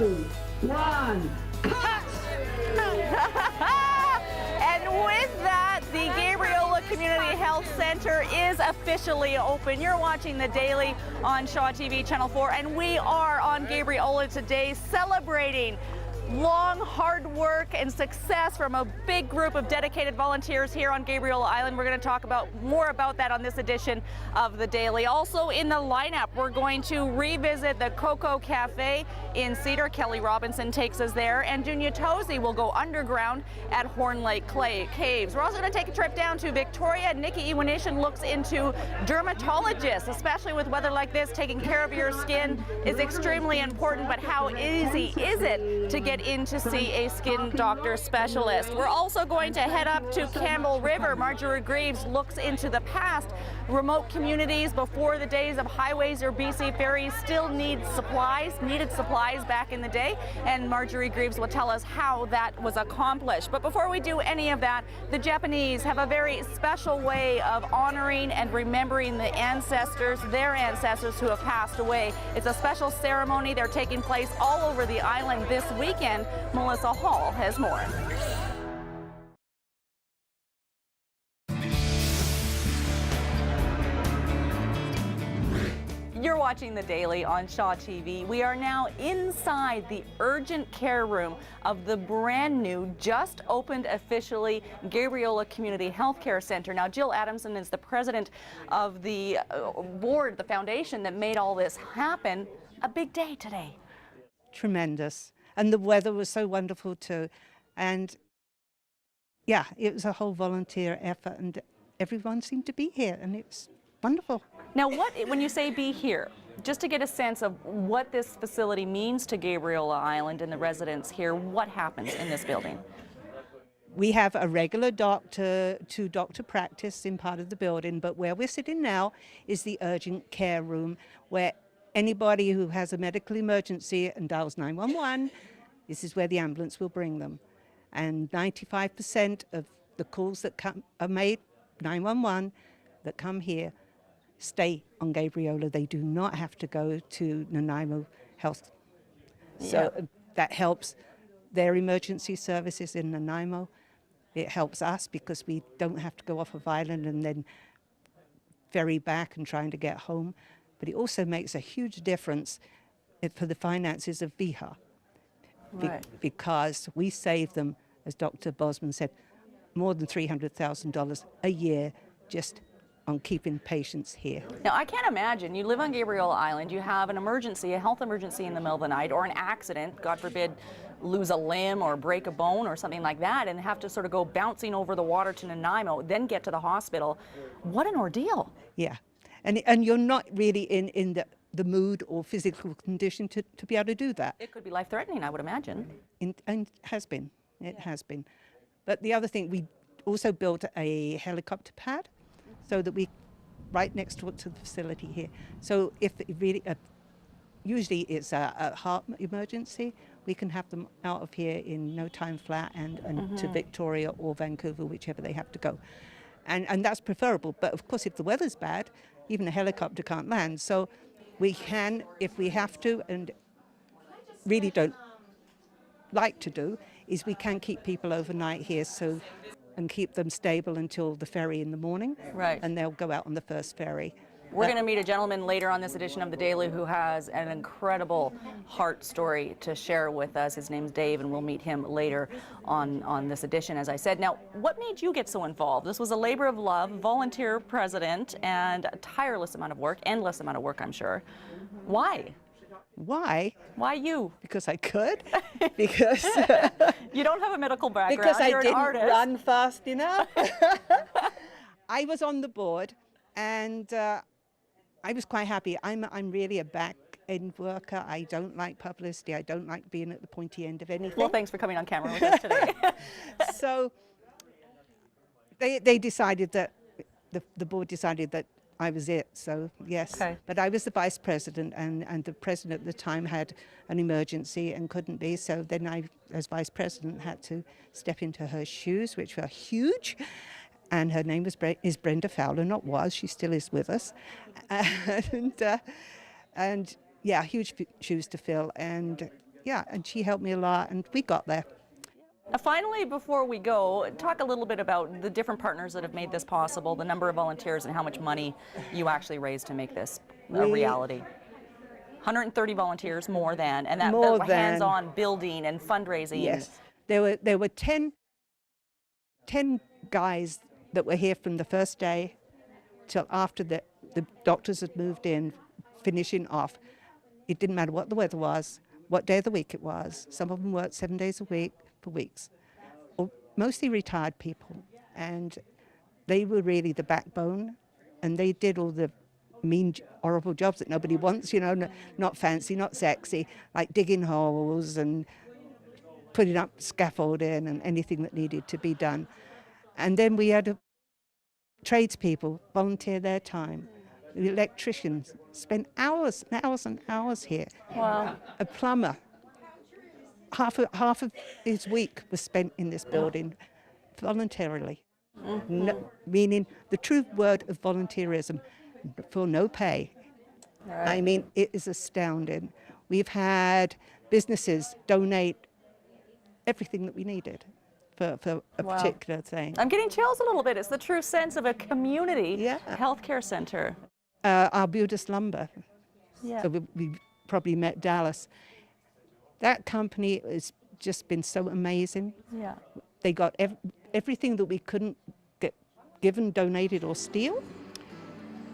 2, 1, cut! And with that, the Gabriola Community Health Centre is officially open. You're watching The Daily on Shaw TV Channel 4, and we are on Gabriola today celebrating long, hard work and success from a big group of dedicated volunteers here on Gabriola Island. We're going to talk more about that on this edition of The Daily. Also in the lineup, we're going to revisit the Coco Cafe in Cedar. Kelly Robinson takes us there, and Dunya Tosi will go underground at Horn Lake Caves. We're also going to take a trip down to Victoria. Nikki Iwanishin looks into dermatologists, especially with weather like this. Taking care of your skin is extremely important, but how easy is it to get in to see a skin doctor specialist? We're also going to head up to Campbell River. Marjorie Greaves looks into the past. Remote communities before the days of highways or BC ferries still needed supplies back in the day, and Marjorie Greaves will tell us how that was accomplished. But before we do any of that, the Japanese have a very special way of honoring and remembering the ancestors, their ancestors who have passed away. It's a special ceremony. They're taking place all over the island this weekend. Melissa Hall has more. You're watching The Daily on Shaw TV. We are now inside the urgent care room of the brand new, just opened officially, Gabriola Community Health Centre. Now, Jill Adamson is the president of the board, the foundation that made all this happen. A big day today. Tremendous. And the weather was so wonderful too. And yeah, it was a whole volunteer effort, and everyone seemed to be here, and it was wonderful. Now, when you say be here, just to get a sense of what this facility means to Gabriola Island and the residents here, what happens in this building? We have a regular doctor-to-doctor practice in part of the building, but where we're sitting now is the urgent care room, where anybody who has a medical emergency and dials 911, this is where the ambulance will bring them. And 95% of the calls that are made, 911, that come here, stay on Gabriola. They do not have to go to Nanaimo Health. So that helps their emergency services in Nanaimo. It helps us because we don't have to go off of island and then ferry back and trying to get home. But it also makes a huge difference for the finances of VIHA. Right. Because we save them, as Dr. Bosman said, more than $300,000 a year just on keeping patients here. Now, I can't imagine, you live on Gabriola Island, you have an emergency, a health emergency in the middle of the night, or an accident, God forbid, lose a limb or break a bone or something like that, and have to sort of go bouncing over the water to Nanaimo, then get to the hospital. What an ordeal. Yeah, and you're not really in the mood or physical condition to be able to do that. It could be life-threatening, I would imagine. And has been, it has been. But the other thing, we also built a helicopter pad, so that we, right next to the facility here. So if it really, usually it's a heart emergency, we can have them out of here in no time flat and to Victoria or Vancouver, whichever they have to go. And that's preferable. But of course, if the weather's bad, even a helicopter can't land. So we can, if we have to, and really don't like to do, is we can keep people overnight here and keep them stable until the ferry in the morning. Right. And they'll go out on the first ferry. We're going to meet a gentleman later on this edition of The Daily who has an incredible heart story to share with us. His name's Dave, and we'll meet him later on this edition, as I said. Now, what made you get so involved? This was a labor of love, volunteer president, and a tireless amount of work, endless amount of work, I'm sure. Why? Why? Why you? Because I could. Because you don't have a medical background. Because I You're an didn't artist. run fast enough. I was on the board, and I was quite happy. I'm really a back-end worker. I don't like publicity. I don't like being at the pointy end of anything. Well, thanks for coming on camera with us today. So they decided that, the board decided that I was it, so yes. Okay. But I was the vice president, and the president at the time had an emergency and couldn't be, so then I, as vice president, had to step into her shoes, which were huge. And her name is Brenda Fowler, not was, she still is with us. And yeah, huge shoes to fill. And yeah, and she helped me a lot, and we got there. Finally, before we go, talk a little bit about the different partners that have made this possible, the number of volunteers, and how much money you actually raised to make this a reality. 130 volunteers, more than, and that hands-on building and fundraising. Yes, there were 10 guys that were here from the first day till after the doctors had moved in, finishing off. It didn't matter what the weather was, what day of the week it was. Some of them worked 7 days a week for weeks, mostly retired people, and they were really the backbone, and they did all the mean, horrible jobs that nobody wants, you know, not fancy, not sexy, like digging holes and putting up scaffolding and anything that needed to be done. And then we had tradespeople volunteer their time. The electricians spent hours and hours and hours here. Wow. A plumber, half of his week was spent in this building voluntarily. No, meaning the true word of volunteerism, for no pay. Right. I mean, it is astounding. We've had businesses donate everything that we needed for a particular thing. I'm getting chills a little bit. It's the true sense of a community healthcare center. Arbutus Lumber. Yeah. So we probably met Dallas. That company has just been so amazing. Yeah. They got everything that we couldn't get given, donated, or steal.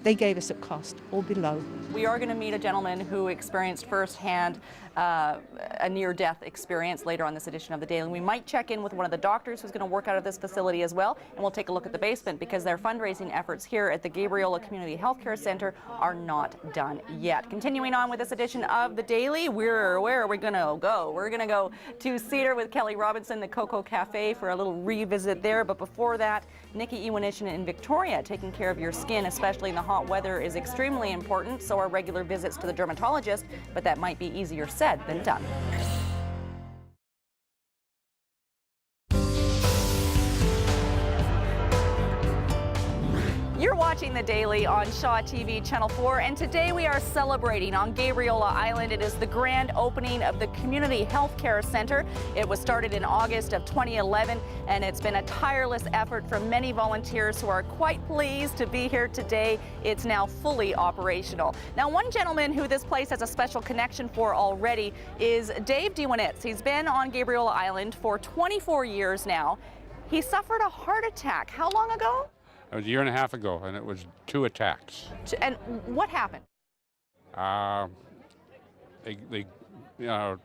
They gave us at cost, or below. We are going to meet a gentleman who experienced firsthand a near-death experience later on this edition of The Daily. And we might check in with one of the doctors who's going to work out of this facility as well, and we'll take a look at the basement because their fundraising efforts here at the Gabriola Community Health Centre are not done yet. Continuing on with this edition of The Daily, where are we going to go? We're going to go to Cedar with Kelly Robinson, the Coco Cafe, for a little revisit there. But before that, Nikki Iwanishin in Victoria. Taking care of your skin, especially in the hot weather, is extremely important. So are regular visits to the dermatologist, but that might be easier said than done. You're watching The Daily on Shaw TV Channel 4, and today we are celebrating on Gabriola Island. It is the grand opening of the Community Health Centre. It was started in August of 2011, and it's been a tireless effort from many volunteers who are quite pleased to be here today. It's now fully operational. Now, one gentleman who this place has a special connection for already is Dave Diwanitz. He's been on Gabriola Island for 24 years now. He suffered a heart attack. How long ago? It was a year and a half ago, and it was 2 attacks. And what happened?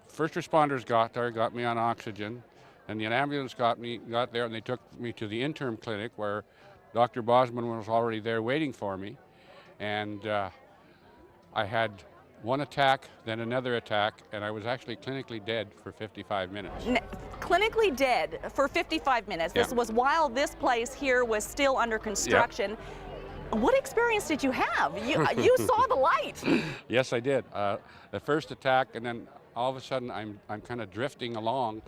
First responders got there, got me on oxygen, and the ambulance got there, and they took me to the interim clinic where Dr. Bosman was already there waiting for me, and I had one attack, then another attack, and I was actually clinically dead for 55 minutes. Clinically dead for 55 minutes. Yeah. This was while this place here was still under construction. Yeah. What experience did you have? You saw the light. Yes, I did. The first attack, and then all of a sudden I'm kind of drifting along,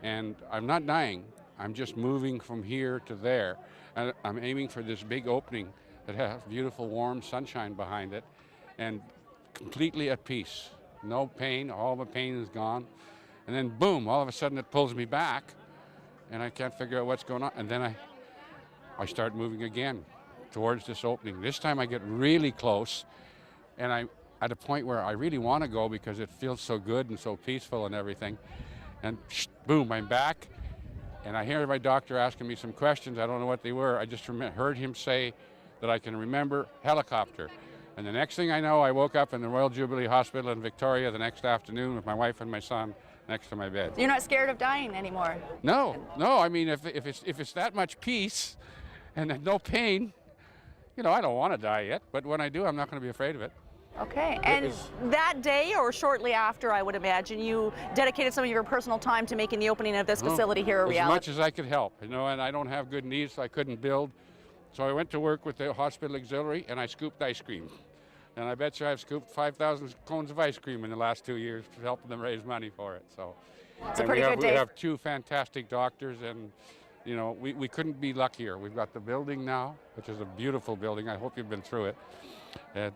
and I'm not dying. I'm just moving from here to there. And I'm aiming for this big opening that has beautiful warm sunshine behind it, and completely at peace. No pain, all the pain is gone. And then boom, all of a sudden it pulls me back, and I can't figure out what's going on. And then I start moving again towards this opening. This time I get really close, and I'm at a point where I really want to go because it feels so good and so peaceful and everything. And boom, I'm back, and I hear my doctor asking me some questions. I don't know what they were. I just heard him say that I can remember helicopter. And the next thing I know, I woke up in the Royal Jubilee Hospital in Victoria the next afternoon with my wife and my son next to my bed. You're not scared of dying anymore? No. I mean, if it's that much peace and no pain, you know, I don't want to die yet. But when I do, I'm not going to be afraid of it. Okay. And that day, or shortly after, I would imagine, you dedicated some of your personal time to making the opening of this facility here a reality. As much as I could help, you know. And I don't have good knees, so I couldn't build. So I went to work with the hospital auxiliary, and I scooped ice cream. And I bet you I've scooped 5,000 cones of ice cream in the last 2 years, helping them raise money for it. So, it's a pretty good day. We have 2 fantastic doctors, and you know, we couldn't be luckier. We've got the building now, which is a beautiful building. I hope you've been through it. And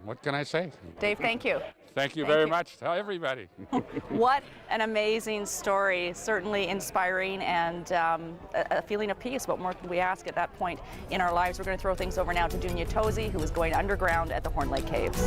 what can I say? Dave, thank you. Thank you Thank very you. much. Tell everybody. What an amazing story, certainly inspiring, and a feeling of peace. What more could we ask at that point in our lives? We're going to throw things over now to Dunya Tozy, who is going underground at the Horn Lake Caves.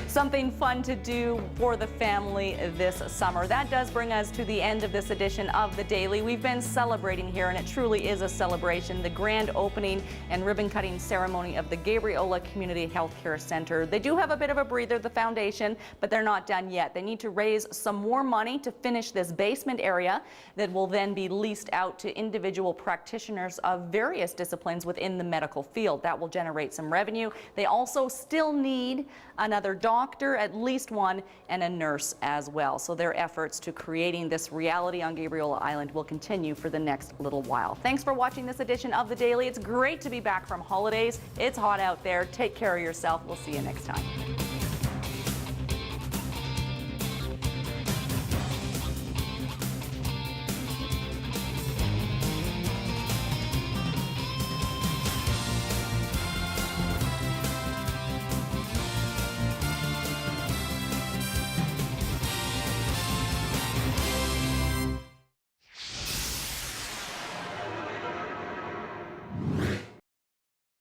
Something fun to do for the family this summer. That does bring us to the end of this edition of The Daily. We've been celebrating here, and it truly is a celebration, the grand opening and ribbon cutting ceremony of the Gabriola Community Health Centre. They do have a bit of a breather, the foundation, but they're not done yet. They need to raise some more money to finish this basement area that will then be leased out to individual practitioners of various disciplines within the medical field. That will generate some revenue. They also still need another doctor, at least one, and a nurse as well. So their efforts to creating this reality on Gabriola Island will continue for the next little while. Thanks for watching this edition of The Daily. It's great to be back from holidays. It's hot out there. Take care of yourself. We'll see you next time.